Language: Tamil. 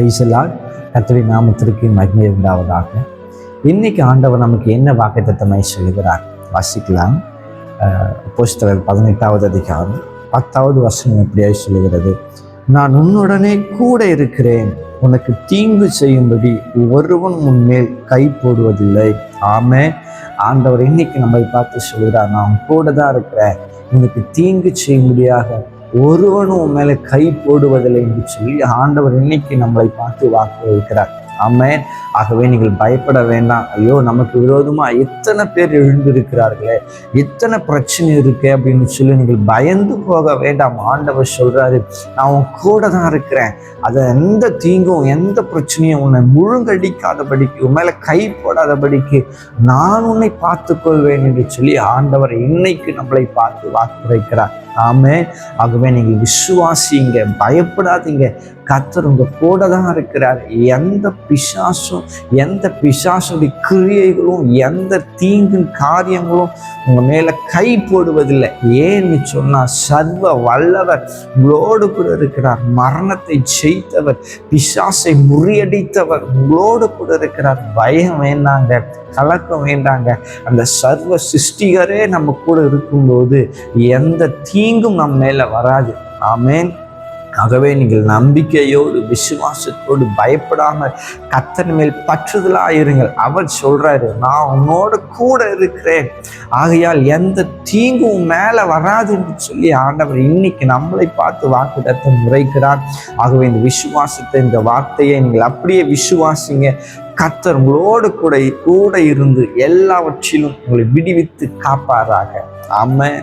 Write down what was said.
பிரைசலால் கர்த்தருடைய நாமத்திற்கு மகிமை உண்டாவதாக. இன்னைக்கு ஆண்டவர் நமக்கு என்ன வாக்குத்தத்தமாய் சொல்லுகிறார் வாசிக்கலாம். அப்போஸ்தலர் 18வது அதிகாரம் 10வது வசனம் எப்படியாய் சொல்லுகிறது, நான் உன்னுடனே கூட இருக்கிறேன், உனக்கு தீங்கு செய்யும்படி ஒருவன் உன்மேல் கை போடுவதில்லை. ஆமே. ஆண்டவர் இன்னைக்கு நம்மை பார்த்து சொல்கிறார், நான் கூட தான் இருக்கிறேன், உனக்கு தீங்கு செய்யும்படியாக ஒருவனும் உன் மேல கை போடுவதில்லை என்று சொல்லி ஆண்டவர் இன்னைக்கு நம்மளை பார்த்து வாக்கு வைக்கிறார். ஆமென். ஆகவே நீங்கள் பயப்பட வேண்டாம். ஐயோ, நமக்கு விரோதமா எத்தனை பேர் எழுந்திருக்கிறார்களே, எத்தனை பிரச்சனை இருக்கு அப்படின்னு சொல்லி நீங்கள் பயந்து போக வேண்டாம். ஆண்டவர் சொல்றாரு, நான் உன் கூட தான் இருக்கிறேன், அதை எந்த தீங்கும் எந்த பிரச்சனையும் உன்னை முழுங்கடிக்காதபடிக்கு, உன் மேல கை போடாதபடிக்கு நான் உன்னை பார்த்து கொள்வேன் என்று சொல்லி ஆண்டவர் இன்னைக்கு நம்மளை பார்த்து வாக்கு வைக்கிறார். ஆமென். ஆகவே நீங்கள் விசுவாசிங்க, பயப்படாதீங்க. கர்த்தர் உங்க கூட தான் இருக்கிறார். எந்த பிசாசுடைய கிரியைகளும் எந்த தீங்கு காரியங்களும் உங்க மேல கை போடுவதில்லை. ஏன்னு சொன்னா சர்வ வல்லவர் உங்களோடு கூட இருக்கிறார். மரணத்தை ஜெயித்தவர், பிசாசை முறியடித்தவர் உங்களோடு கூட இருக்கிறார். பயம் வேண்டாங்க, கலக்கம் வேண்டாங்க. அந்த சர்வ சிருஷ்டிகரே நம்ம கூட இருக்கும்போது எந்த தீங்கும் நம்ம மேல வராது. ஆமென். ஆகவே நீங்கள் நம்பிக்கையோடு விசுவாசத்தோடு பயப்படாமல் கர்த்தர் மேல் பற்றுதலாயிருங்கள். அவர் சொல்றாரு, நான் உன்னோட கூட இருக்கிறேன், ஆகையால் எந்த தீங்கும் மேல வராது என்று சொல்லி ஆண்டவர் இன்னைக்கு நம்மளை பார்த்து வாக்குத்தத்தம் உரைக்கிறார். ஆகவே இந்த விசுவாசத்தை, இந்த வார்த்தையை நீங்கள் அப்படியே விசுவாசிங்க. கர்த்தர் உங்களோடு கூட இருந்து எல்லாவற்றிலும் உங்களை விடுவித்து காப்பாராக. ஆமென்.